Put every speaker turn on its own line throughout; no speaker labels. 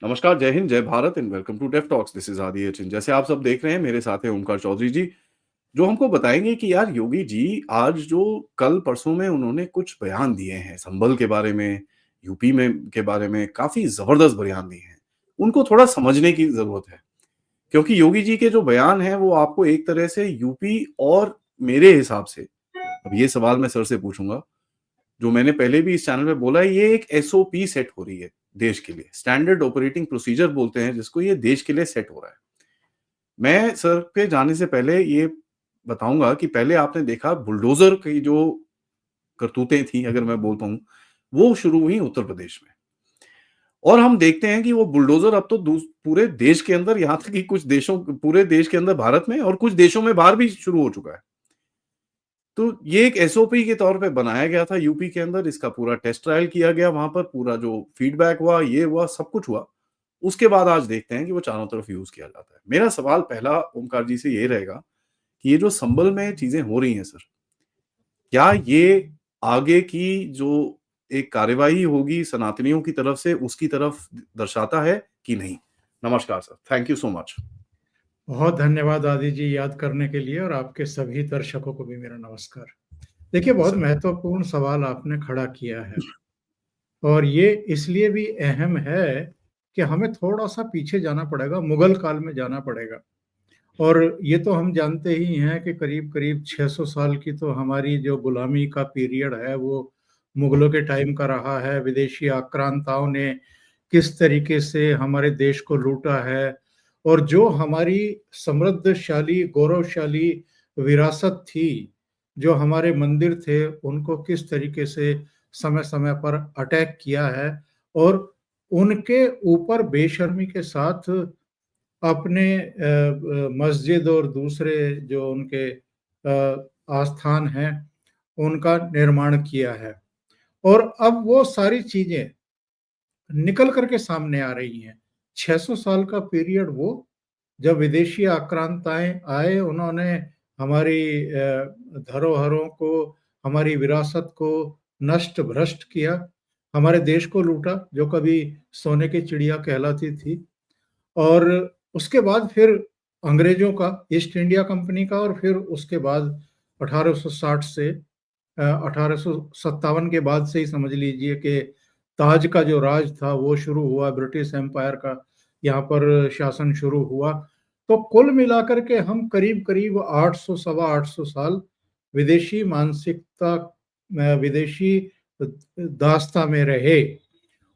नमस्कार, जय हिंद, जय Bharat and welcome to Deaf Talks. This is Aadi Achin. जैसे आप सब देख रहे हैं, मेरे साथ हैं ओमकार चौधरी जी, जो हमको बताएँगे कि यार योगी जी आज जो कल-परसों में उन्होंने कुछ बयान दिए हैं, संभल के बारे में, यूपी में के बारे में काफ़ी ज़बरदस्त बयान दिए हैं। उनको थोड़ा समझने की ज़रूरत है, क्योंकि योगी जी के जो बयान हैं, वो आपको एक तरह से यूपी और मेरे हिसाब से, अब ये सवाल मैं सर से पूछूँगा, जो मैंने पहले भी इस चैनल पे बोला है, ये एक एसओपी सेट हो रही है देश के लिए। स्टैंडर्ड ऑपरेटिंग प्रोसीजर बोलते हैं जिसको, ये देश के लिए सेट हो रहा है। मैं सर पे जाने से पहले ये बताऊँगा कि पहले आपने देखा बुलडोज़र की जो करतूतें थी, अगर मैं बोल पाऊँ, वो शुरू हुई उत्तर प्रदेश में। और हम देखते हैं कि वो बुलडोज़र अब तो पूरे देश के अंदर, यहाँ तक कि कुछ देशों पूरे देश के अंदर भारत में और कुछ देशों में बाहर भी शुरू हो चुका है। तो ये एक एसओपी के तौर पे बनाया गया था यूपी के अंदर, इसका पूरा टेस्ट ट्रायल किया गया वहाँ पर, पूरा जो फीडबैक हुआ, ये हुआ, सब कुछ हुआ। उसके बाद आज देखते हैं कि वो चारों तरफ यूज़ किया जाता है। मेरा सवाल पहला ओमकार जी से ये रहेगा कि ये जो संभल में चीज़ें हो रही हैं सर, क्या ये आगे की जो एक कार्यवाही होगी सनातनियों की तरफ से, उसकी तरफ दर्शाता है कि नहीं? नमस्कार sir, thank you so much.
बहुत धन्यवाद आदि जी याद करने के लिए, और आपके सभी दर्शकों को भी मेरा नमस्कार। देखिए, बहुत
सर,
महत्वपूर्ण सवाल आपने खड़ा किया है, और ये इसलिए भी अहम है कि हमें थोड़ा सा पीछे जाना पड़ेगा, मुगल काल में जाना पड़ेगा। और ये तो हम जानते ही हैं कि करीब करीब 600 साल की तो हमारी जो गुलामी का पीरियड है वो मुगलों के टाइम का रहा है। विदेशी आक्रांताओं ने किस तरीके से हमारे देश को लूटा है, और जो हमारी समृद्धशाली गौरवशाली विरासत थी, जो हमारे मंदिर थे, उनको किस तरीके से समय समय पर अटैक किया है, और उनके ऊपर बेशर्मी के साथ अपने मस्जिद और दूसरे जो उनके आस्थान हैं, उनका निर्माण किया है। और अब वो सारी चीजें निकल करके सामने आ रही हैं। 600 साल का पीरियड वो, जब विदेशी आक्रांताएं आए, उन्होंने हमारी धरोहरों को, हमारी विरासत को नष्ट भ्रष्ट किया, हमारे देश को लूटा जो कभी सोने की चिड़िया कहलाती थी। और उसके बाद फिर अंग्रेजों का, ईस्ट इंडिया कंपनी का, और फिर उसके बाद 1860 से 1857 के बाद से ही समझ लीजिए कि ताज का जो राज था वो शुरू हुआ, ब्रिटिश एम्पायर का यहाँ पर शासन शुरू हुआ। तो कुल मिलाकर के हम करीब करीब 800 सवा 800 साल विदेशी मानसिकता, विदेशी दास्ता में रहे।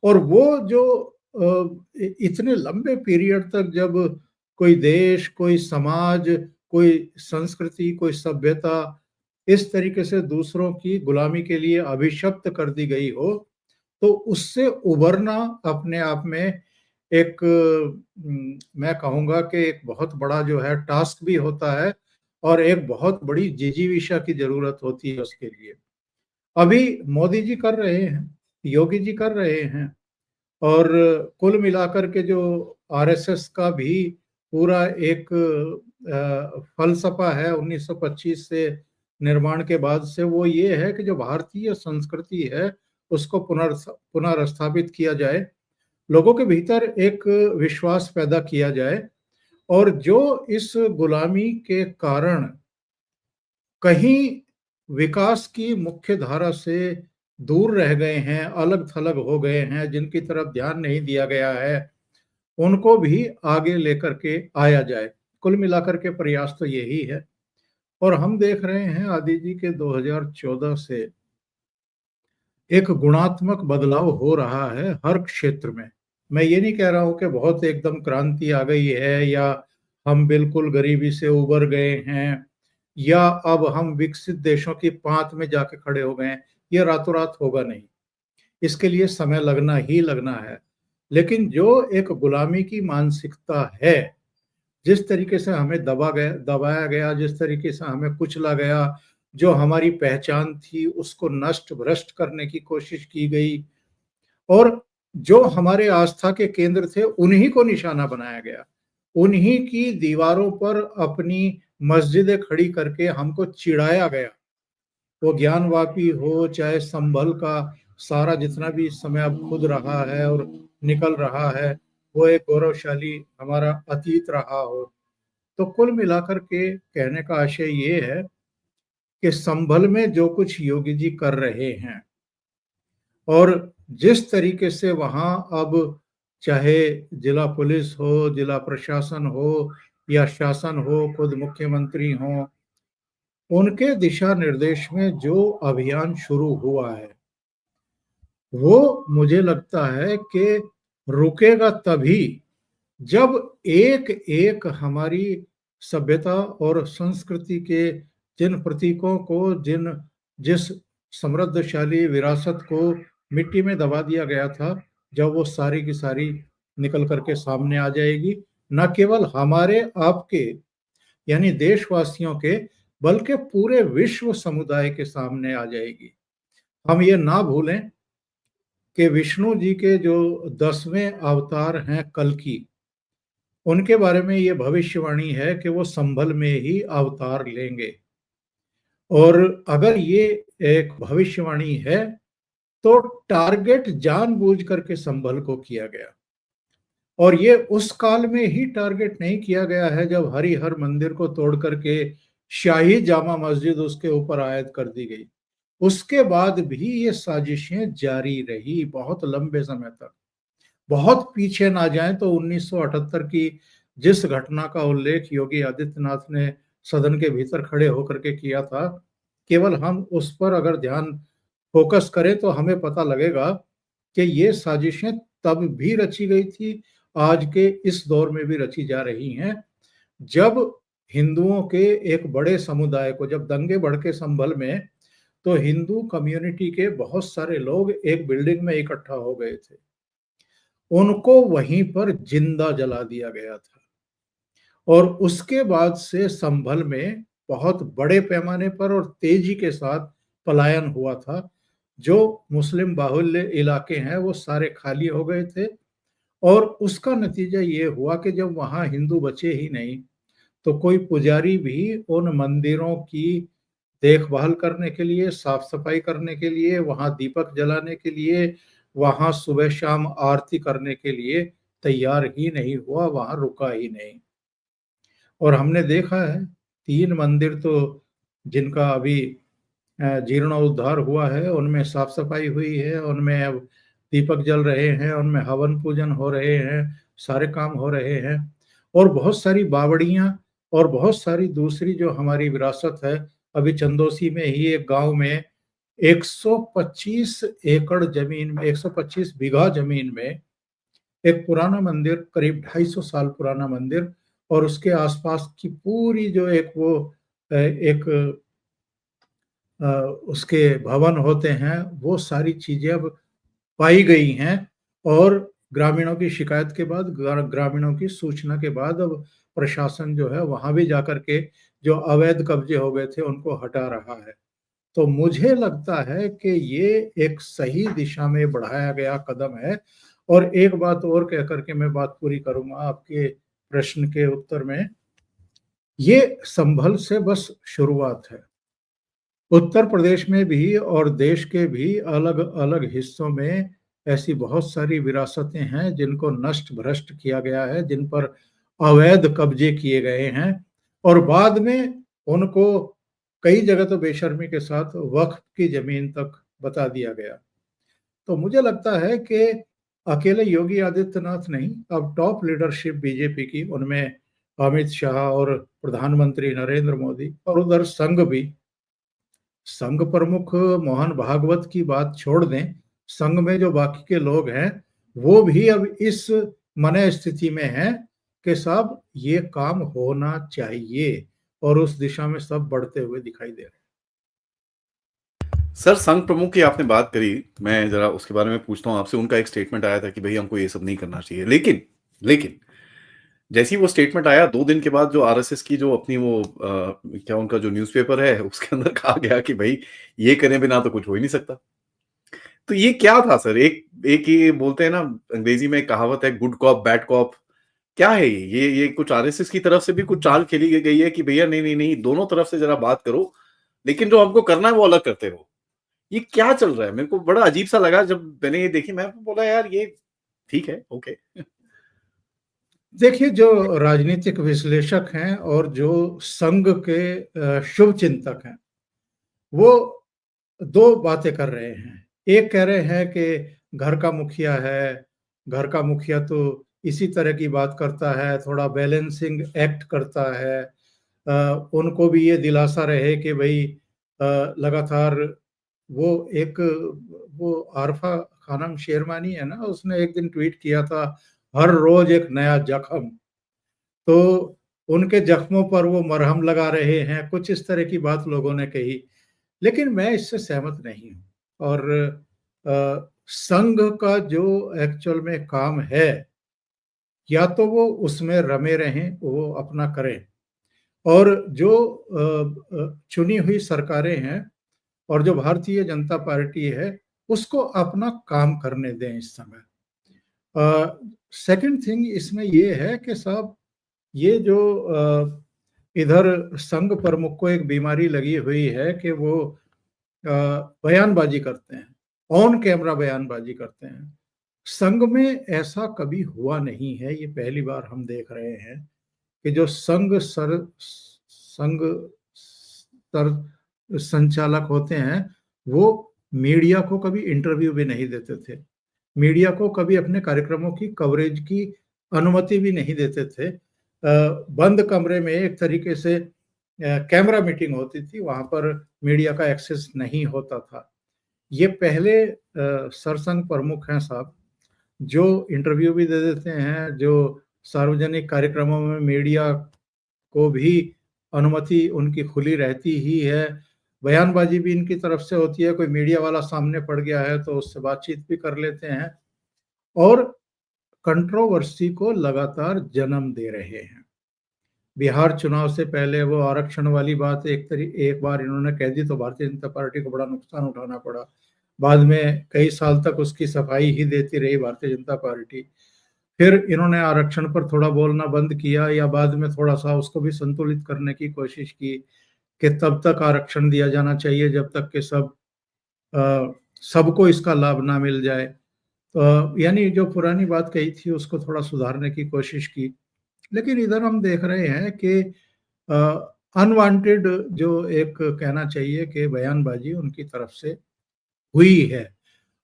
और वो जो इतने लंबे पीरियड तक जब कोई देश, कोई समाज, कोई संस्कृति, कोई सभ्यता इस तरीके से दूसरों की गुलामी के लिए अभिशप्त कर दी गई हो, तो उससे उबरना अपने आप में एक, मैं कहूँगा कि एक बहुत बड़ा जो है टास्क भी होता है, और एक बहुत बड़ी जिजीविषा की जरूरत होती है उसके लिए। अभी मोदी जी कर रहे हैं, योगी जी कर रहे हैं, और कुल मिलाकर के जो आरएसएस का भी पूरा एक फलसफा है 1925 से निर्माण के बाद से, वो ये है कि जो भारतीय संस्कृति है उसको पुनर्स्थापित किया जाए, लोगों के भीतर एक विश्वास पैदा किया जाए, और जो इस गुलामी के कारण कहीं विकास की मुख्य धारा से दूर रह गए हैं, अलग थलग हो गए हैं, जिनकी तरफ ध्यान नहीं दिया गया है, उनको भी आगे लेकर के आया जाए। कुल मिलाकर के प्रयास तो यही है। और हम देख रहे हैं आदि जी के 2014 से एक गुणात्मक बदलाव हो रहा है हर क्षेत्र में। मैं ये नहीं कह रहा हूं कि बहुत एकदम क्रांति आ गई है, या हम बिल्कुल गरीबी से उबर गए हैं, या अब हम विकसित देशों की पांत में जाके खड़े हो गए हैं। ये रातों रात होगा नहीं, इसके लिए समय लगना ही लगना है। लेकिन जो एक गुलामी की मानसिकता है, जिस तरीके से हमें दबाया गया, जिस तरीके से हमें कुचला गया, जो हमारी पहचान थी उसको नष्ट भ्रष्ट करने की कोशिश की गई, और जो हमारे आस्था के केंद्र थे उन्हीं को निशाना बनाया गया, उन्हीं की दीवारों पर अपनी मस्जिदें खड़ी करके हमको चिढ़ाया गया। वो ज्ञानवापी हो, चाहे संभल का सारा जितना भी इस समय अब खुद रहा है और निकल रहा है, वो एक गौरवशाली हमारा अतीत रहा हो। तो कुल मिलाकर के कहने का आशय ये है कि संभल में जो कुछ योगी जी कर रहे हैं और जिस तरीके से वहाँ अब चाहे जिला पुलिस हो, जिला प्रशासन हो या शासन हो, खुद मुख्यमंत्री हों, उनके दिशा निर्देश में जो अभियान शुरू हुआ है, वो मुझे लगता है कि रुकेगा तभी जब एक-एक हमारी सभ्यता और संस्कृति के जिन प्रतीकों को, जिस समृद्धशाली विरासत को मिट्टी में दबा दिया गया था, जब वो सारी की सारी निकल कर के सामने आ जाएगी, ना केवल हमारे आपके यानी देशवासियों के, बल्कि पूरे विश्व समुदाय के सामने आ जाएगी। हम ये ना भूलें कि विष्णु जी के जो 10वें अवतार हैं कल्कि, उनके बारे में ये भविष्यवाणी है कि वो संभल में ही अवतार लेंगे। और अगर ये एक भविष्यवाणी है, तो टारगेट जानबूझ करके संभल को किया गया। और ये उस काल में ही टारगेट नहीं किया गया है जब हरिहर मंदिर को तोड़ करके शाही जामा मस्जिद उसके ऊपर आयत कर दी गई। उसके बाद भी ये साजिशें जारी रही बहुत लंबे समय तक। बहुत पीछे ना जाएं तो 1978 की जिस घटना का उल्लेख योगी आदित्यनाथ ने सदन के भीतर खड़े होकर के किया था, केवल हम उस पर अगर ध्यान फोकस करें तो हमें पता लगेगा कि ये साजिशें तब भी रची गई थी, आज के इस दौर में भी रची जा रही हैं। जब हिंदुओं के एक बड़े समुदाय को जब दंगे भड़के संभल में, तो हिंदू कम्युनिटी के बहुत सारे लोग एक बिल्डिंग में इकट्ठा हो गए थे। उनको वहीं पर जिंदा जला दिया गया था और उसके बाद से संभल में बहुत बड़े पैमाने पर और तेजी के साथ पलायन हुआ था। जो मुस्लिम बाहुल्य इलाके हैं वो सारे खाली हो गए थे और उसका नतीजा ये हुआ कि जब वहाँ हिंदू बचे ही नहीं, तो कोई पुजारी भी उन मंदिरों की देखभाल करने के लिए, साफ-सफाई करने के लिए, वहाँ दीपक जलाने के लिए, वहाँ सुबह-शाम आरती करने के लिए तैयार ही नहीं हुआ, वहाँ रुका ही नहीं। और हमने देखा है 3 मंदिर तो जिनका अभी जीर्णोद्धार हुआ है, उनमें साफ-सफाई हुई है, उनमें अब दीपक जल रहे हैं, उनमें हवन पूजन हो रहे हैं, सारे काम हो रहे हैं। और बहुत सारी बावड़ियाँ और बहुत सारी दूसरी जो हमारी विरासत है, अभी चंदौसी में ही एक गाँव में 125 एकड़ ज़मीन में 125 बीघा ज़मीन में एक पुराना मंदिर, करीब 250 साल पुराना मंदिर और उसके आसपास की पूरी जो एक वो एक उसके भवन होते हैं, वो सारी चीज़ें अब पाई गई हैं और ग्रामीणों की शिकायत के बाद, ग्रामीणों की सूचना के बाद अब प्रशासन जो है वहाँ भी जाकर के जो अवैध कब्जे हो गए थे, उनको हटा रहा है। तो मुझे लगता है कि ये एक सही दिशा में बढ़ाया गया कदम है। और एक बात और कह कर के मैं बात पूरी करूँगा आपके प्रश्न के उत्तर में, ये संभल से बस शुरुआत है। उत्तर प्रदेश में भी और देश के भी अलग-अलग हिस्सों में ऐसी बहुत सारी विरासतें हैं जिनको नष्ट-भ्रष्ट किया गया है, जिन पर अवैध कब्जे किए गए हैं और बाद में उनको कई जगह तो बेशर्मी के साथ वक्फ की ज़मीन तक बता दिया गया। तो मुझे लगता है कि अकेले योगी आदित्यनाथ नहीं, अब टॉप लीडरशिप बीजेपी की, उनमें अमित शाह और प्रधानमंत्री नरेंद्र मोदी और उधर संघ भी, संघ प्रमुख मोहन भागवत की बात छोड़ दें, संघ में जो बाकी के लोग हैं, वो भी अब इस मनः स्थिति में हैं कि साहब ये काम होना चाहिए और उस दिशा में सब बढ़ते हुए दिखाई दे रहे हैं।
सर, संघ प्रमुख की आपने बात करी, मैं ज़रा उसके बारे में पूछता हूँ आपसे। उनका एक स्टेटमेंट आया था कि भई हमको ये सब नहीं करना चाहिए। लेकिन जैसे ही वो स्टेटमेंट आया, 2 दिन के बाद जो आरएसएस की जो अपनी वो क्या उनका जो न्यूज़पेपर है, उसके अंदर कहा गया कि भई ये करे बिना तो कुछ हो ही नहीं सकता। तो ये क्या था सर? एक एक ये बोलते हैं ना, अंग्रेज़ी में एक कहावत है, गुड कॉप, बैड कॉप। क्या है ये? ये कुछ आरएसएस की तरफ से भी कुछ चाल खेली गई है कि भैया नहीं, दोनों तरफ से ज़रा बात करो, लेकिन जो हमको करना है वो अलग करते रहो। ये क्या चल रहा है? मेरे को बड़ा अजीब-सा लगा जब मैंने ये देखी। मैं बोला यार ये ठीक है, ओके।
देखिए, जो राजनीतिक विश्लेषक हैं और जो संघ के शुभ चिंतक हैं, वो 2 बातें कर रहे हैं। एक कह रहे हैं कि घर का मुखिया है, घर का मुखिया तो इसी तरह की बात करता है, थोड़ा बैलेंसिंग एक्ट करता है। उनको भी ये दिलासा रहे कि भई लगातार वो एक वो आरफा खानम शेरवानी है ना, उसने एक दिन ट्वीट किया था, हर रोज़ एक नया जख्म। तो उनके जख्मों पर वो मरहम लगा रहे हैं, कुछ इस तरह की बात लोगों ने कही। लेकिन मैं इससे सहमत नहीं हूँ और संघ का जो एक्चुअल में काम है, या तो वो उसमें रमे रहें, वो अपना करें और जो चुनी हुई सरकारें हैं और जो भारतीय जनता पार्टी है, उसको अपना काम करने दें इस समय। सेकंड थिंग इसमें ये है कि साहब ये जो इधर संघ प्रमुख को एक बीमारी लगी हुई है कि वो बयानबाजी करते हैं, ऑन कैमरा बयानबाजी करते हैं। संघ में ऐसा कभी हुआ नहीं है, ये पहली बार हम देख रहे हैं कि जो संघ संचालक होते हैं, वो मीडिया को कभी इंटरव्यू भी नहीं देते थे। मीडिया को कभी अपने कार्यक्रमों की कवरेज की अनुमति भी नहीं देते थे। बंद कमरे में एक तरीके से कैमरा मीटिंग होती थी, वहाँ पर मीडिया का एक्सेस नहीं होता था। ये पहले सरसंघ प्रमुख हैं साहब, जो इंटरव्यू भी दे देते हैं, जो सार्वजनिक कार्यक्रमों में मीडिया को भी अनुमति उनकी खुली रहती ही है। बयानबाजी भी इनकी तरफ से होती है, कोई मीडिया वाला सामने पड़ गया है तो उससे बातचीत भी कर लेते हैं और कंट्रोवर्सी को लगातार जन्म दे रहे हैं। बिहार चुनाव से पहले वो आरक्षण वाली बात एक बार इन्होंने कह दी तो भारतीय जनता पार्टी को बड़ा नुकसान उठाना पड़ा। बाद में कई साल तक उसकी सफाई ही देती रही भारतीय जनता पार्टी। फिर इन्होंने आरक्षण पर थोड़ा बोलना बंद किया या बाद में थोड़ा-सा उसको भी संतुलित करने की कोशिश की कि तब तक आरक्षण दिया जाना चाहिए जब तक कि सबको इसका लाभ ना मिल जाए। यानी जो पुरानी बात कही थी उसको थोड़ा सुधारने की कोशिश की। लेकिन इधर हम देख रहे हैं कि अ, अनवांटेड जो एक कहना चाहिए कि बयानबाजी उनकी तरफ से हुई है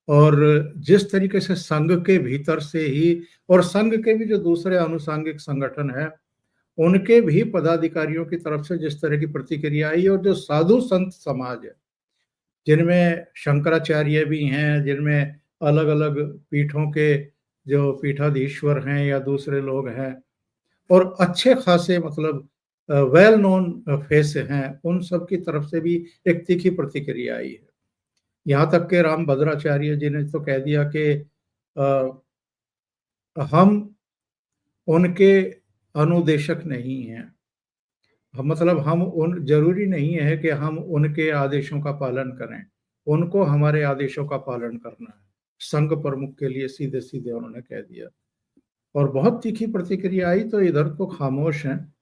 और जिस तरीके से संघ के भीतर से ही और संघ के भी जो दूसरे आनुषंगिक संगठन हैं, उनके भी पदाधिकारियों की तरफ से जिस तरह की प्रतिक्रिया आई और जो साधु संत समाज है, जिनमें शंकराचार्य भी हैं, जिनमें अलग-अलग पीठों के जो पीठाधीश्वर हैं या दूसरे लोग हैं और अच्छे खासे मतलब वेल नोन फेस हैं, उन सब की तरफ से भी एक तीखी प्रतिक्रिया आई है। यहाँ तक कि राम भद्राचार्य जी ने तो कह दिया कि अ, हम उनके अनुदेशक नहीं हैं। मतलब हम उन ज़रूरी नहीं है कि हम उनके आदेशों का पालन करें, उनको हमारे आदेशों का पालन करना है। संघ प्रमुख के लिए सीधे-सीधे उन्होंने कह दिया और बहुत तीखी प्रतिक्रिया आई तो इधर तो खामोश हैं।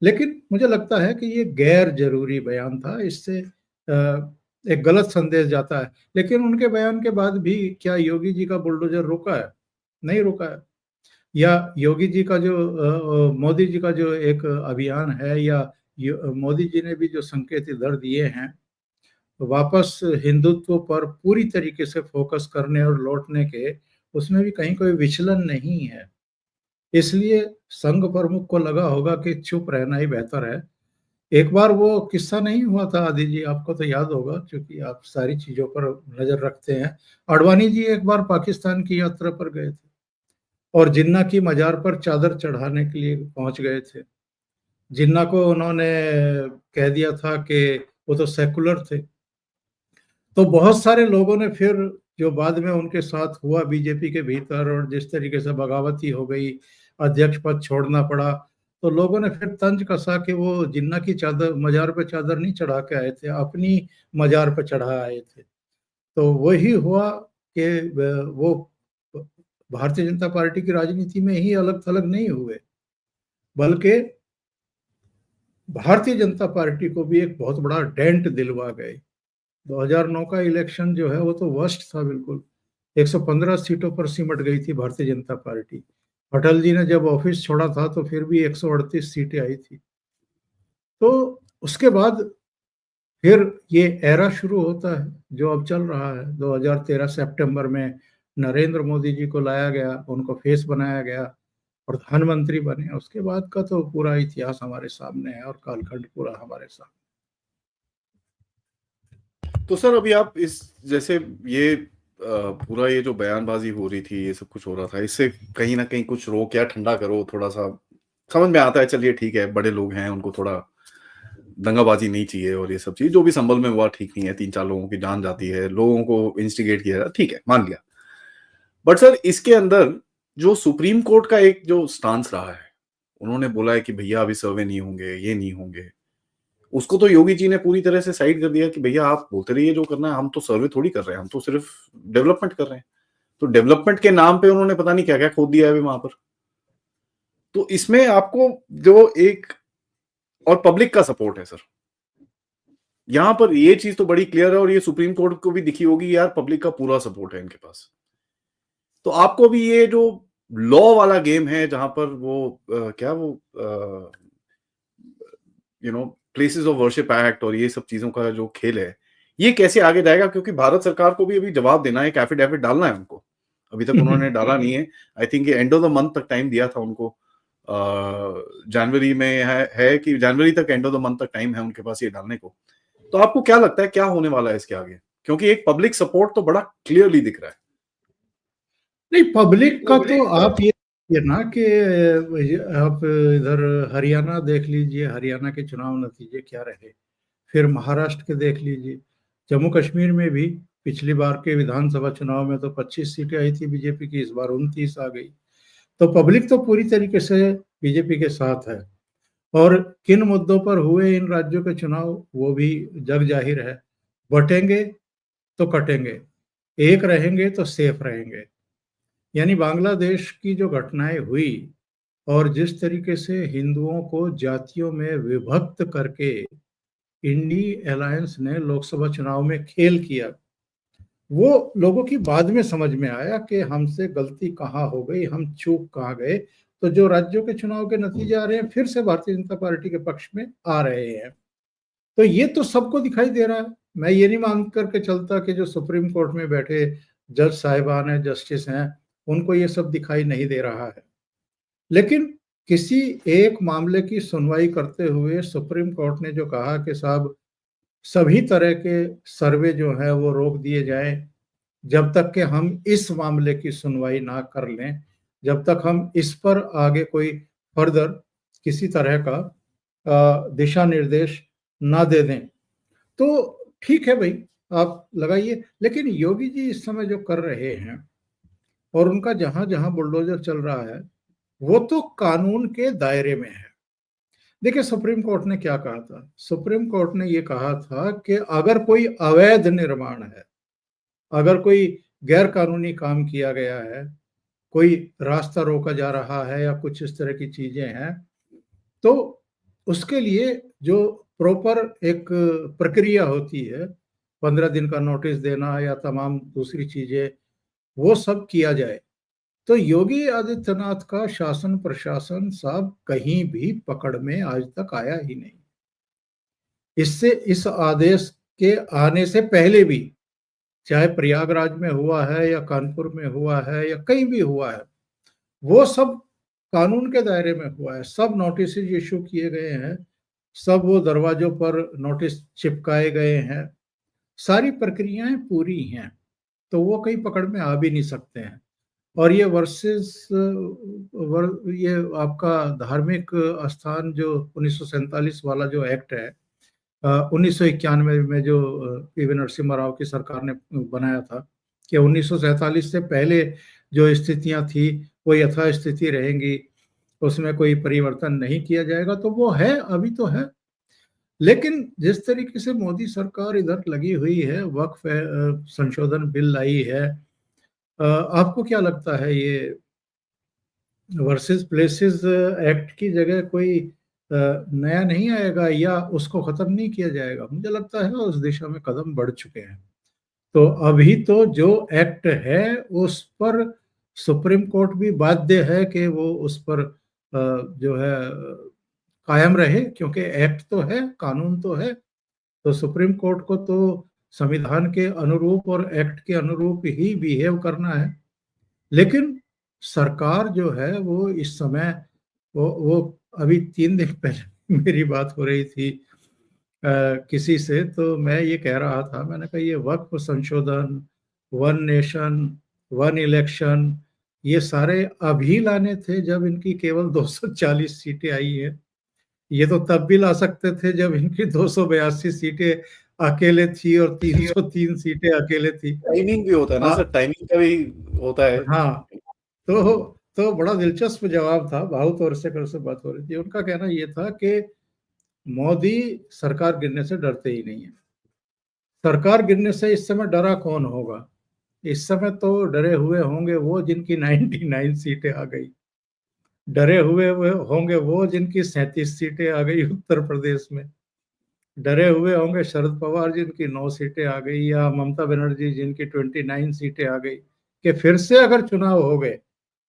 लेकिन मुझे लगता है कि ये गैर ज़रूरी बयान था, इससे एक गलत संदेश जाता है। लेकिन उनके बयान के बाद भी क्या योगी जी का बुलडोज़र रुका है? नहीं रुका है। या योगी जी का जो मोदी जी का जो एक अभियान है या मोदी जी ने भी जो संकेत इधर दिए हैं, वापस हिंदुत्व पर पूरी तरीके से फ़ोकस करने और लौटने के, उसमें भी कहीं कोई विचलन नहीं है। इसलिए संघ प्रमुख को लगा होगा कि चुप रहना ही बेहतर है। एक बार वो किस्सा नहीं हुआ था आदि जी, आपको तो याद होगा क्योंकि आप सारी चीज़ों पर नज़र रखते हैं। अडवाणी जी एक बार पाकिस्तान की यात्रा पर गए थे और जिन्ना की मज़ार पर चादर चढ़ाने के लिए पहुँच गए थे। जिन्ना को उन्होंने कह दिया था कि वो तो सेकुलर थे। तो बहुत सारे लोगों ने फिर जो बाद में उनके साथ हुआ बीजेपी के भीतर और जिस तरीके से बगावती हो गई, अध्यक्ष पद छोड़ना पड़ा, तो लोगों ने फिर तंज कसा कि वो जिन्ना की चादर मज़ार पे चादर नहीं चढ़ा के आए थे, अपनी मज़ार पे चढ़ा आए थे। तो वही हुआ कि वो भारतीय जनता पार्टी की राजनीति में ही अलग-थलग नहीं हुए, बल्कि भारतीय जनता पार्टी को भी एक बहुत बड़ा डेंट दिलवा गए। 2009 का इलेक्शन जो है वो तो वर्स्ट था बिल्कुल। 115 सीटों पर सिमट गई थी भारतीय जनता पार्टी। अटल जी ने जब ऑफिस छोड़ा था तो फिर भी 138 सीटें आई थी। तो उसके बाद फिर ये एरा शुरू होता है जो अब चल रहा है। 2013 सितंबर में नरेंद्र मोदी जी को लाया गया, उनको फेस बनाया गया, प्रधानमंत्री बने। उसके बाद का तो पूरा इतिहास हमारे सामने है और कालखंड पूरा हमारे सामने।
तो सर अभी आप इस जैसे ये पूरा ये जो बयानबाजी हो रही थी, ये सब कुछ हो रहा था, इससे कहीं न कहीं कुछ रोक या ठंडा करो थोड़ा-सा, समझ में आता है, चलिए ठीक है, बड़े लोग हैं, उनको थोड़ा दंगाबाजी नहीं चाहिए और ये सब चीज़, जो भी संभल में हुआ ठीक नहीं है, 3-4 लोगों की जान जाती है, लोगों को इंस्टिगेट किया जाता है, ठीक है, मान लिया। बट सर इसके अंदर जो सुप्रीम कोर्ट का एक जो स्टांस रहा है, उन्होंने बोला है कि भैया अभी सर्वे नहीं होंगे, ये नहीं होंगे। उसको तो योगी जी ने पूरी तरह से साइड कर दिया कि भैया आप बोलते रहिए जो करना है, हम तो सर्वे थोड़ी कर रहे हैं, हम तो सिर्फ डेवलपमेंट कर रहे हैं। तो डेवलपमेंट के नाम पे उन्होंने पता नहीं क्या-क्या खोद दिया है अभी वहाँ पर। तो इसमें आपको जो एक और पब्लिक का सपोर्ट है सर। यहाँ पर ये चीज़ तो बड़ी क्लियर है और ये सुप्रीम कोर्ट को भी दिखी होगी, यार पब्लिक का पूरा सपोर्ट है इनके पास। तो आपको भी ये जो लॉ वाला गेम है जहाँ पर वो क्या वो प्लेसेस ऑफ वर्शिप एक्ट और ये सब चीज़ों का जो खेल है, ये कैसे आगे जाएगा? क्योंकि भारत सरकार को भी अभी जवाब देना है, एक एफिडेविट डालना है उनको। अभी तक उन्होंने डाला नहीं है। आई थिंक ये एंड ऑफ द मंथ तक टाइम दिया था उनको। जनवरी में है कि जनवरी तक, एंड ऑफ द मंथ तक टाइम है उनके पास ये डालने को। तो आपको क्या लगता है क्या होने वाला है इसके आगे? क्योंकि एक पब्लिक सपोर्ट तो बड़ा क्लियरली दिख रहा है।
नहीं, पब्लिक का तो आप ये ना कि आप इधर हरियाणा देख लीजिए, हरियाणा के चुनाव नतीजे क्या रहे। फिर महाराष्ट्र के देख लीजिए, जम्मू कश्मीर में भी पिछली बार के विधानसभा चुनाव में तो 25 सीटें आई थी बीजेपी की, इस बार 29 आ गई। तो पब्लिक तो पूरी तरीके से बीजेपी के साथ है। और किन मुद्दों पर हुए इन राज्यों के चुनाव वो भी जग जाहिर है। बटेंगे तो कटेंगे, एक रहेंगे तो सेफ रहेंगे। यानी बांग्लादेश की जो घटनाएं हुई और जिस तरीके से हिंदुओं को जातियों में विभक्त करके इंडी अलायंस ने लोकसभा चुनाव में खेल किया, वो लोगों की बाद में समझ में आया कि हमसे गलती कहाँ हो गई, हम चूक कहाँ गए। तो जो राज्यों के चुनाव के नतीजे आ रहे हैं फिर से भारतीय जनता पार्टी के पक्ष में आ रहे हैं। तो ये तो सबको दिखाई दे रहा है। मैं ये नहीं मान करके चलता कि जो सुप्रीम कोर्ट में बैठे जज साहिबान हैं, जस्टिस हैं, उनको ये सब दिखाई नहीं दे रहा है। लेकिन किसी एक मामले की सुनवाई करते हुए सुप्रीम कोर्ट ने जो कहा कि साहब सभी तरह के सर्वे जो है वो रोक दिए जाएं जब तक कि हम इस मामले की सुनवाई ना कर लें, जब तक हम इस पर आगे कोई फर्दर किसी तरह का दिशा निर्देश ना दे दें, तो ठीक है भाई, आप लगाइए। लेकिन योगी जी इस समय जो कर रहे हैं और उनका जहां जहां बुलडोजर चल रहा है वो तो कानून के दायरे में है। देखिए सुप्रीम कोर्ट ने क्या कहा था। सुप्रीम कोर्ट ने ये कहा था कि अगर कोई अवैध निर्माण है, अगर कोई गैर कानूनी काम किया गया है, कोई रास्ता रोका जा रहा है या कुछ इस तरह की चीजें हैं, तो उसके लिए जो प्रॉपर एक प्रक्रिया होती है, 15 दिन का नोटिस देना या तमाम दूसरी चीजें, वो सब किया जाए। तो योगी आदित्यनाथ का शासन प्रशासन साहब कहीं भी पकड़ में आज तक आया ही नहीं। इससे इस आदेश के आने से पहले भी, चाहे प्रयागराज में हुआ है या कानपुर में हुआ है या कहीं भी हुआ है, वो सब कानून के दायरे में हुआ है। सब नोटिस इशू किए गए हैं, सब वो दरवाजों पर नोटिस चिपकाए गए हैं, सारी प्रक्रियाएं पूरी हैं। तो वो कहीं पकड़ में आ भी नहीं सकते हैं। और ये ये आपका धार्मिक स्थान जो 1947 वाला जो एक्ट है, 1991 में जो पीवी नरसिम्हा राव की सरकार ने बनाया था कि 1947 से पहले जो स्थितियां थी वो यथास्थिति रहेंगी, उसमें कोई परिवर्तन नहीं किया जाएगा, तो वो है, अभी तो है। लेकिन जिस तरीके से मोदी सरकार इधर लगी हुई है, वक्फ संशोधन बिल लाई है, आपको क्या लगता है ये वर्सेस प्लेसेस एक्ट की जगह कोई नया नहीं आएगा या उसको खत्म नहीं किया जाएगा? मुझे लगता है उस दिशा में कदम बढ़ चुके हैं। तो अभी तो जो एक्ट है उस पर सुप्रीम कोर्ट भी बाध्य है कि वो उस पर जो है कायम रहे, क्योंकि एक्ट तो है, कानून तो है। तो सुप्रीम कोर्ट को तो संविधान के अनुरूप और एक्ट के अनुरूप ही बिहेव करना है। लेकिन सरकार जो है वो इस समय वो अभी 3 दिन पहले मेरी बात हो रही थी किसी से, तो मैं ये कह रहा था, मैंने कहा ये वक्फ संशोधन, वन नेशन, वन इलेक्शन, ये सारे अभी लाने थे जब इनकी केवल 240 सीटें आई हैं। ये तो तब भी ला सकते थे जब इनकी 282 सीटें अकेले थी और 303 सीटें अकेले थी।
टाइमिंग भी होता है ना
आ,
सर, टाइमिंग का भी होता है।
हाँ, तो बड़ा दिलचस्प जवाब था। भाऊ तोरसेकर से बात हो रही थी, उनका कहना ये था कि मोदी सरकार गिरने से डरते ही नहीं है। सरकार गिरने से इस समय डरा कौन होगा? इस समय तो डरे हुए होंगे वो जिनकी 99 सीटें आ गई। डरे हुए होंगे वो जिनकी 37 सीटें आ गई उत्तर प्रदेश में। डरे हुए होंगे शरद पवार जिनकी 9 सीटें आ गई, या ममता बनर्जी जिनकी 29 सीटें आ गई, कि फिर से अगर चुनाव हो गए,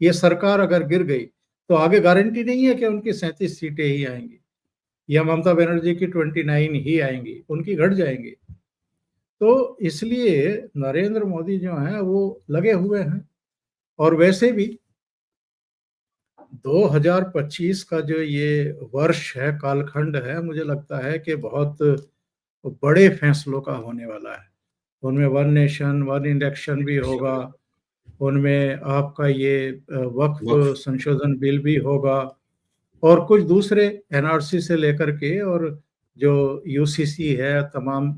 ये सरकार अगर गिर गई, तो आगे गारंटी नहीं है कि उनकी 37 सीटें ही आएंगी या ममता बनर्जी की 29 ही आएंगी, उनकी घट जाएंगी। तो इसलिए नरेंद्र मोदी जो है वो लगे हुए हैं। और वैसे भी 2025 का जो ये वर्ष है, कालखंड है, मुझे लगता है कि बहुत बड़े फैसलों का होने वाला है। उनमें वन नेशन वन इलेक्शन भी होगा, उनमें आपका ये वक्फ
वक्फ।
संशोधन बिल भी होगा, और कुछ दूसरे एनआरसी से लेकर के, और जो यूसीसी है, तमाम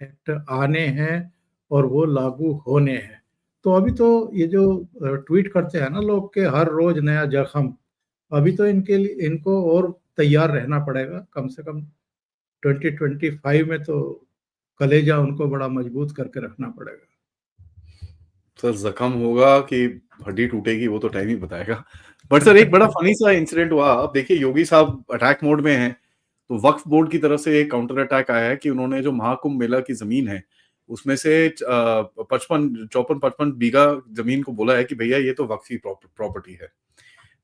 एक्ट आने हैं और वो लागू होने हैं। तो अभी तो ये जो ट्वीट करते हैं ना लोग के हर रोज नया जख्म, अभी तो इनके लिए इनको और तैयार रहना पड़ेगा। कम से कम 2025 में तो कलेजा उनको बड़ा मजबूत करके रखना पड़ेगा।
सर जख्म होगा कि हड्डी टूटेगी वो तो टाइम ही बताएगा। बट सर एक बड़ा फनी सा इंसिडेंट हुआ। अब देखिए योगी साहब अटैक मोड में हैं, तो वक्फ बोर्ड की तरफ से एक काउंटर अटैक आया है कि उन्होंने जो महाकुंभ मेला की जमीन है उसमें से 55 बीघा जमीन को बोला है कि भैया ये तो वक्फी प्रॉपर्टी है।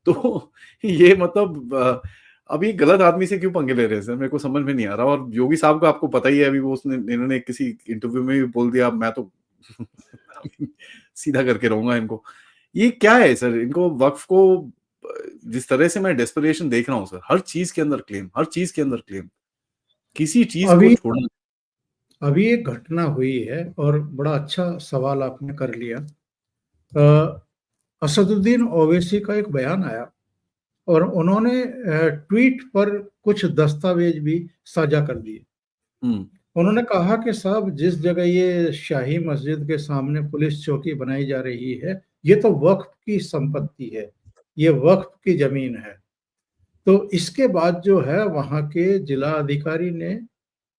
तो ये मतलब अभी गलत आदमी से क्यों पंगे ले रहे हैं सर, मेरे को समझ में नहीं आ रहा। और योगी साहब का आपको पता ही है, अभी वो उसने इन्होंने किसी इंटरव्यू में भी बोल दिया, मैं तो सीधा करके रहूंगा इनको। ये क्या है सर, इनको वक्फ को जिस तरह से मैं डेस्परेशन देख रहा हूँ सर, हर चीज के अंदर क्लेम, हर चीज के अंदर क्लेम, किसी चीज को
अभी
छोड़ना।
अभी एक घटना हुई है और बड़ा अच्छा सवाल आपने कर लिया। अ, असदुद्दीन ओवैसी का एक बयान आया और उन्होंने ट्वीट पर कुछ दस्तावेज भी साझा कर दिए।
हम्म।
उन्होंने कहा कि साहब, जिस जगह ये शाही मस्जिद के सामने पुलिस चौकी बनाई जा रही है, ये तो वक्फ की संपत्ति है, ये वक्फ की जमीन है। तो इसके बाद जो है वहाँ के जिला अधिकारी ने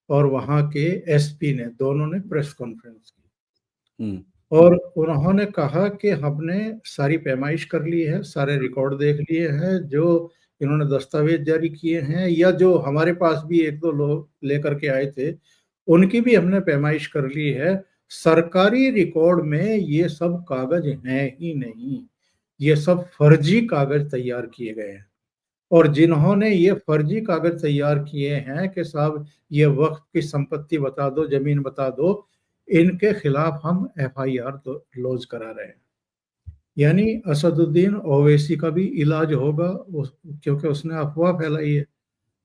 और वहाँ के एसपी ने, दोनों ने प्रेस कॉन्फ्रेंस की
हम्म।
और उन्होंने कहा कि हमने सारी पैमाइश कर ली है, सारे रिकॉर्ड देख लिए हैं, जो इन्होंने दस्तावेज जारी किए हैं या जो हमारे पास भी एक दो लोग लेकर के आए थे, उनकी भी हमने पैमाइश कर ली है। सरकारी रिकॉर्ड में ये सब कागज हैं ही नहीं, ये सब फर्जी कागज तैयार किए गए हैं। और जिन्होंने ये फर्जी कागज तैयार किए हैं कि साहब ये वक्फ की संपत्ति बता दो, जमीन बता दो, इनके खिलाफ हम एफआईआर तो लॉन्च करा रहे हैं। यानी असदुद्दीन ओवैसी का भी इलाज होगा, क्योंकि उसने अफवाह फैलाई है।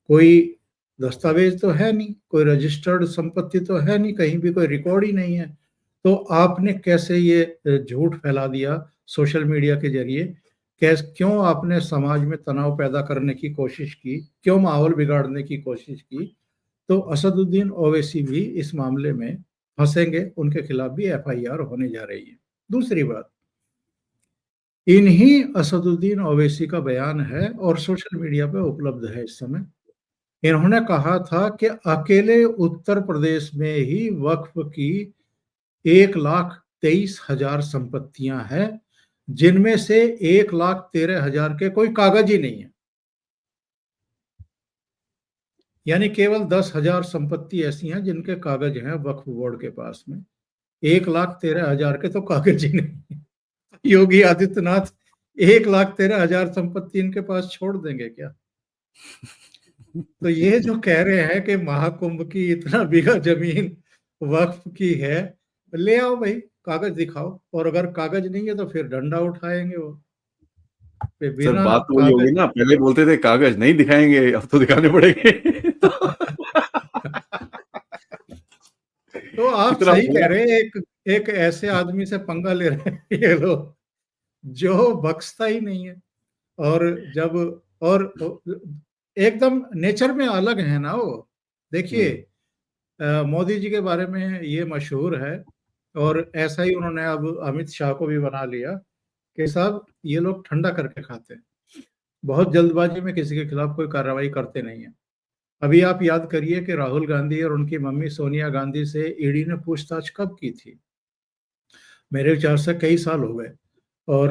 कोई दस्तावेज तो है नहीं, कोई रजिस्टर्ड संपत्ति तो है नहीं, कहीं भी कोई रिकॉर्ड ही नहीं है। तो आपने कैसे ये झूठ फैला दिया सोशल मीडिया के जरिए? क्यों आपने समाज में तनाव पैदा करने की कोशिश की, क्यों माहौल बिगाड़ने की कोशिश की? तो असदुद्दीन ओवैसी भी इस मामले में फंसेंगे, उनके खिलाफ भी एफआईआर होने जा रही है। दूसरी बात, इन्हीं असदुद्दीन ओवैसी का बयान है और सोशल मीडिया पे उपलब्ध है इस समय। इन्होंने कहा था कि अकेले उत्तर प्रदेश में ही वक्फ की 1,23,000 संपत्तियां हैं, जिनमें से 1,13,000 के कोई कागज ही नहीं है। यानी केवल 10,000 संपत्ति ऐसी हैं जिनके कागज हैं वक्फ बोर्ड के पास में, 1,13,000 के तो कागज ही नहीं है। योगी आदित्यनाथ 1,13,000 संपत्ति इनके पास छोड़ देंगे क्या? तो ये जो कह रहे हैं कि महाकुंभ की इतना बीघा जमीन वक्फ की है, ले आओ भाई, कागज दिखाओ, और अगर कागज नहीं है तो फिर डंडा उठाएंगे वो।
सर
बिना
बात तो वही
कागज
होगी ना, पहले बोलते थे कागज नहीं दिखाएंगे, अब तो दिखाने पड़ेंगे। तो
तो आप
कितना
सही कह
बुरा।
रहे हैं, एक एक ऐसे आदमी से पंगा ले रहे हैं ये लोग, जो बख्शता ही नहीं है। और जब और एकदम नेचर में अलग है ना वो। देखिए,
हम्म।
मोदी जी के बारे में ये मशहूर है, और ऐसा ही उन्होंने अब अमित शाह को भी बना लिया कि साहब ये लोग ठंडा करके खाते हैं, बहुत जल्दबाजी में किसी के खिलाफ कोई कार्रवाई करते नहीं है। अभी आप याद करिए कि राहुल गांधी और उनकी मम्मी सोनिया गांधी से ईडी ने पूछताछ कब की थी? मेरे विचार से कई साल हो गए। और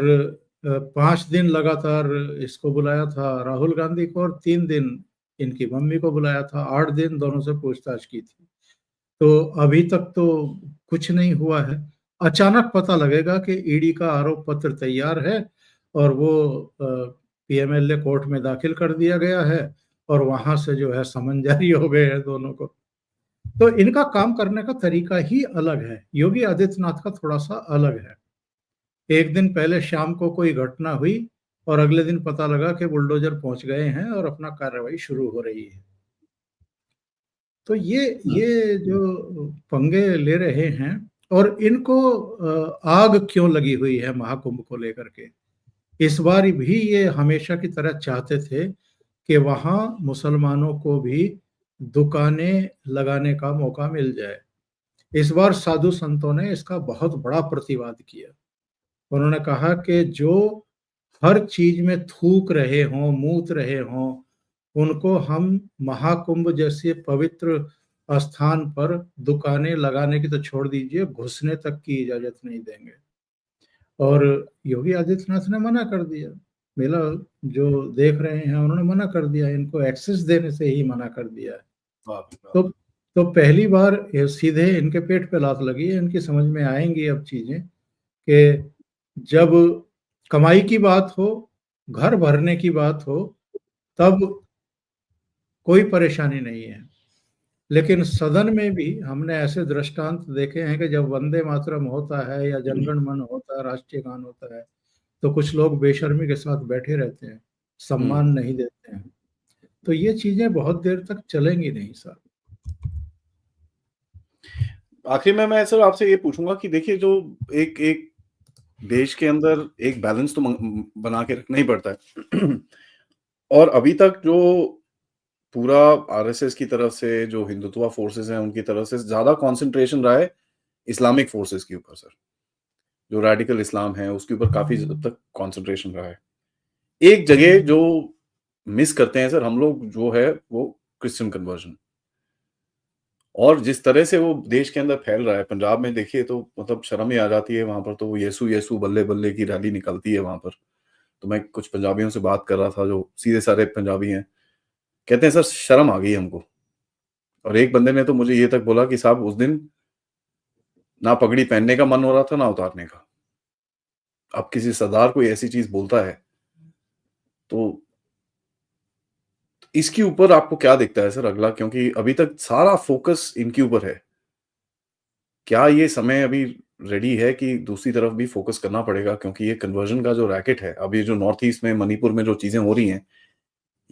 5 दिन लगातार इसको बुलाया था राहुल गांधी को, और 3 दिन इनकी मम्मी को बुलाया था, 8 दिन दोनों से पूछताछ की थी। तो अभी तक तो कुछ नहीं हुआ है। अचानक पता लगेगा कि ईडी का आरोप पत्र तैयार है, और वो पीएमएलए कोर्ट में दाखिल कर दिया गया है, और वहां से जो है समन जारी हो गए हैं दोनों को। तो इनका काम करने का तरीका ही अलग है, योगी आदित्यनाथ का थोड़ा सा अलग है। एक दिन पहले शाम को कोई घटना हुई, और अगले दिन पता लगा कि बुलडोजर पहुंच गए हैं और अपना कार्रवाई शुरू हो रही है। तो ये जो पंगे ले रहे हैं, और इनको आग क्यों लगी हुई है महाकुंभ को लेकर के? इस बार भी ये हमेशा की तरह चाहते थे कि वहां मुसलमानों को भी दुकानें लगाने का मौका मिल जाए। इस बार साधु संतों ने इसका बहुत बड़ा प्रतिवाद किया। उन्होंने कहा कि जो हर चीज में थूक रहे हों, मूत रहे हों, उनको हम महाकुंभ जैसे पवित्र स्थान पर दुकानें लगाने की तो छोड़ दीजिए, घुसने तक की इजाजत नहीं देंगे। और योगी आदित्यनाथ ने मना कर दिया। मेला जो देख रहे हैं उन्होंने मना कर दिया, इनको एक्सेस देने से ही मना कर दिया है।
बाप रे बाप।
तो तो पहली बार ये सीधे इनके पेट पे लात लगी है। इनकी समझ में आएंगी अब चीजें कि जब कमाई की बात हो, घर भरने की बात हो, तब कोई परेशानी नहीं है। लेकिन सदन में भी हमने ऐसे दृष्टांत देखे हैं कि जब वंदे मातरम होता है या जनगण मन होता है, राष्ट्रीय गान होता है, तो कुछ लोग बेशर्मी के साथ बैठे रहते हैं,
हम्म।
सम्मान नहीं देते हैं। तो ये चीजें बहुत देर तक चलेंगी नहीं सर।
आखिर में मैं सर आपसे ये पूछूंगा कि देखिए, जो एक एक देश के अंदर एक बैलेंस तो बना के रखना ही पड़ता है। और अभी तक जो पूरा आरएसएस की तरफ से, जो हिंदुत्व फोर्सेस हैं उनकी तरफ से ज्यादा कंसंट्रेशन रहा है इस्लामिक फोर्सेस के ऊपर सर। जो रेडिकल इस्लाम है उसके ऊपर काफी हद तक कंसंट्रेशन रहा है। एक जगह जो मिस करते हैं सर हम लोग, जो है वो क्रिश्चियन कन्वर्जन। और जिस तरह से वो देश के अंदर फैल रहा है, पंजाब में देखिए तो मतलब शर्म ही आ जाती है। वहां पर तो वो यीशु यीशु बल्ले बल्ले की रैली निकलती है वहां पर। तो मैं कुछ पंजाबियों से बात कर रहा था जो सीधे सारे पंजाबी हैं, कहते हैं सर शर्म आ गई हमको। और एक बंदे ने तो मुझे ये तक बोला कि साहब उस दिन ना पगड़ी पहनने का मन हो रहा था ना उतारने का। अब किसी सरदार कोई ऐसी चीज बोलता है तो इसके ऊपर आपको क्या दिखता है सर अगला? क्योंकि अभी तक सारा फोकस इनके ऊपर है। क्या ये समय अभी रेडी है कि दूसरी तरफ भी फोकस करना पड़ेगा? क्योंकि ये कन्वर्जन का जो रैकेट है, अब ये जो नॉर्थ ईस्ट में मणिपुर में जो चीजें हो रही हैं,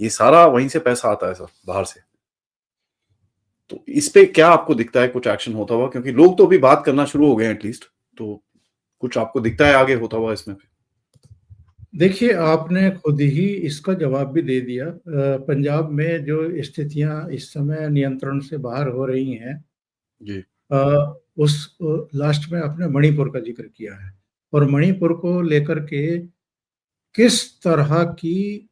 ये सारा वहीं से पैसा आता है सर, बाहर से। तो इस पे क्या आपको दिखता है कुछ एक्शन होता हुआ? क्योंकि लोग तो अभी बात करना शुरू हो गए हैं एटलीस्ट। तो कुछ आपको दिखता है आगे होता हुआ इसमें?
देखिए, आपने खुद ही इसका जवाब भी दे दिया। पंजाब में जो स्थितियां इस समय नियंत्रण से बाहर हो रही हैं,
जी।
उस लास्ट में आपने मणिपुर का जिक्र किया है, और मणिपुर को लेकर के किस तरह की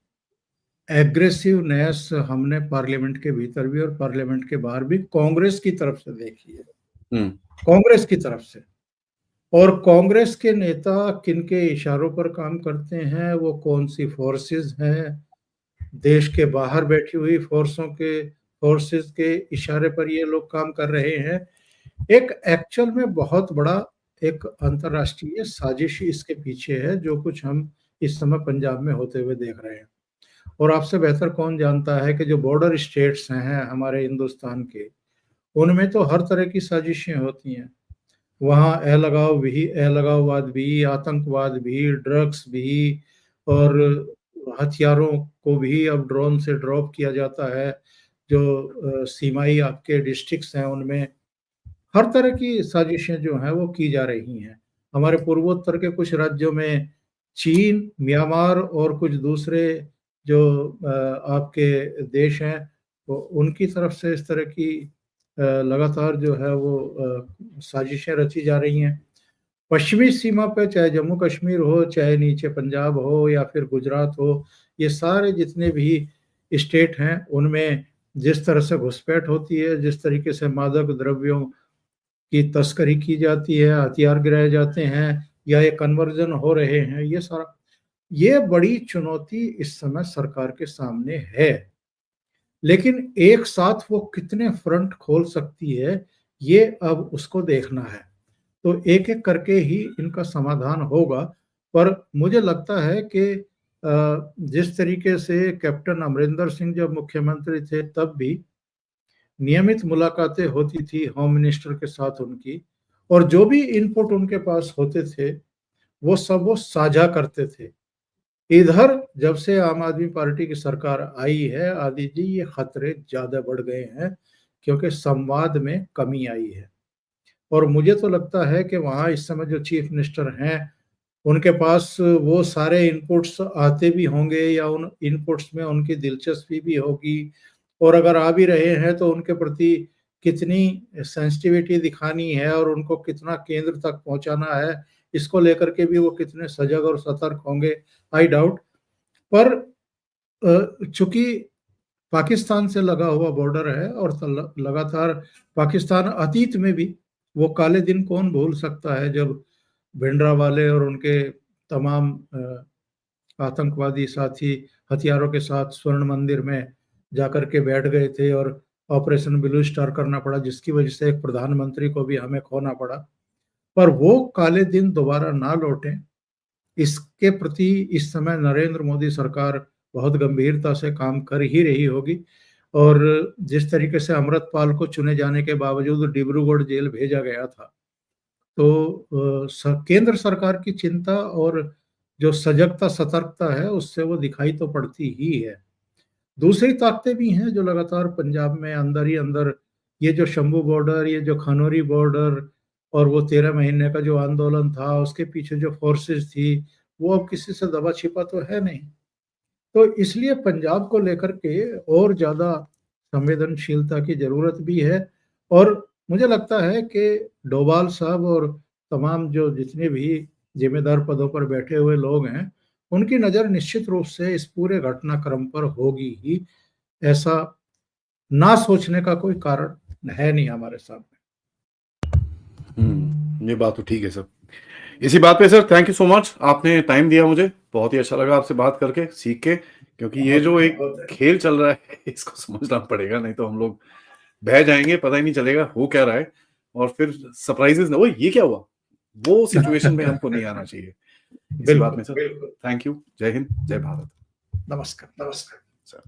एग्रेसिवनेस हमने पार्लियामेंट के भीतर भी और पार्लियामेंट के बाहर भी कांग्रेस की तरफ से देखी है।
हम्म।
कांग्रेस की तरफ से। और कांग्रेस के नेता किनके इशारों पर काम करते हैं, वो कौन सी फोर्सेस हैं, देश के बाहर बैठी हुई फोर्सेस के इशारे पर ये लोग काम कर रहे हैं। एक एक्चुअल में बहुत बड़ा एक अंतर्राष्ट्रीय साजिश इसके पीछे है, जो कुछ हम इस समय पंजाब में होते हुए देख रहे हैं। और आपसे बेहतर कौन जानता है कि जो बॉर्डर स्टेट्स हैं हमारे हिंदुस्तान के, उनमें तो हर तरह की साजिशें होती हैं। वहाँ अलगाववाद भी, आतंकवाद भी, ड्रग्स भी और हथियारों को भी अब ड्रोन से ड्रॉप किया जाता है। जो सीमाई आपके डिस्ट्रिक्ट्स हैं उनमें हर तरह की साजिशें जो हैं वो की जा रही हैं। हमारे पूर्वोत्तर के कुछ राज्यों में चीन, म्यांमार और कुछ दूसरे जो आपके देश हैं, तो उनकी तरफ से इस तरह की लगातार जो है वो साजिशें रची जा रही हैं। पश्चिमी सीमा पे चाहे जम्मू कश्मीर हो, चाहे नीचे पंजाब हो या फिर गुजरात हो, ये सारे जितने भी स्टेट हैं, उनमें जिस तरह से घुसपैठ होती है, जिस तरीके से मादक द्रव्यों की तस्करी की जाती है, हथियार गिराए जाते हैं या ये कन्वर्जन हो रहे हैं, ये बड़ी चुनौती इस समय सरकार के सामने है। लेकिन एक साथ वो कितने फ्रंट खोल सकती है, ये अब उसको देखना है। तो एक-एक करके ही इनका समाधान होगा। पर मुझे लगता है कि जिस तरीके से कैप्टन अमरिंदर सिंह जब मुख्यमंत्री थे तब भी नियमित मुलाकातें होती थी होम मिनिस्टर के साथ उनकी, और जो भी इनपुट उनके पास होते थे, वो सब वो साझा करते थे। इधर जब से आम आदमी पार्टी की सरकार आई है, आदि जी, ये खतरे ज़्यादा बढ़ गए हैं क्योंकि संवाद में कमी आई है। और मुझे तो लगता है कि वहाँ इस समय जो चीफ मिनिस्टर हैं, उनके पास वो सारे इनपुट्स आते भी होंगे या उन इनपुट्स में उनकी दिलचस्पी भी होगी, और अगर आ भी रहे हैं तो उनके प्रति कितनी सेंसिटिविटी दिखानी है और उनको कितना केंद्र तक पहुँचाना है, इसको लेकर के भी वो कितने सजग और सतर्क होंगे, आई डाउट। पर चूँकि पाकिस्तान से लगा हुआ बॉर्डर है और लगातार पाकिस्तान अतीत में भी, वो काले दिन कौन भूल सकता है जब भिंडरावाले और उनके तमाम आतंकवादी साथी हथियारों के साथ स्वर्ण मंदिर में जाकर के बैठ गए थे और ऑपरेशन ब्लू स्टार करना पड़ा, जिसकी वजह से एक प्रधानमंत्री को भी हमें खोना पड़ा। पर वो काले दिन दोबारा ना लौटें, इसके प्रति इस समय नरेंद्र मोदी सरकार बहुत गंभीरता से काम कर ही रही होगी। और जिस तरीके से अमृतपाल को चुने जाने के बावजूद डिब्रूगढ़ जेल भेजा गया था, तो केंद्र सरकार की चिंता और जो सजगता सतर्कता है उससे वो दिखाई तो पड़ती ही है। दूसरी ताकतें भी हैं जो लगातार पंजाब में अंदर ही अंदर, ये जो शंभू बॉर्डर, ये जो खनौरी बॉर्डर और वो 13 महीने का जो आंदोलन था, उसके पीछे जो फोर्सेस थी, वो अब किसी से दबा छिपा तो है नहीं। तो इसलिए पंजाब को लेकर के और ज़्यादा संवेदनशीलता की ज़रूरत भी है। और मुझे लगता है कि डोभाल साहब और तमाम जो जितने भी ज़िम्मेदार पदों पर बैठे हुए लोग हैं, उनकी नज़र निश्चित रूप से इस पूरे घटनाक्रम पर होगी ही। ऐसा ना सोचने का कोई कारण है नहीं हमारे सामने।
ये बात तो ठीक है सर। इसी बात पे sir thank you so much, आपने टाइम दिया मुझे, बहुत ही अच्छा लगा आपसे बात करके, सीख के, क्योंकि ये जो एक खेल चल रहा है इसको समझना पड़ेगा, नहीं तो हम लोग बह जाएंगे, पता ही नहीं चलेगा हो क्या रहा है, और फिर सरप्राइजेस ना, वो ये क्या हुआ, वो सिचुएशन में हमको नहीं आना चाहिए। इसी बात में सर थैंक यू, जय हिंद, जय भारत।
नमस्कार।
सर।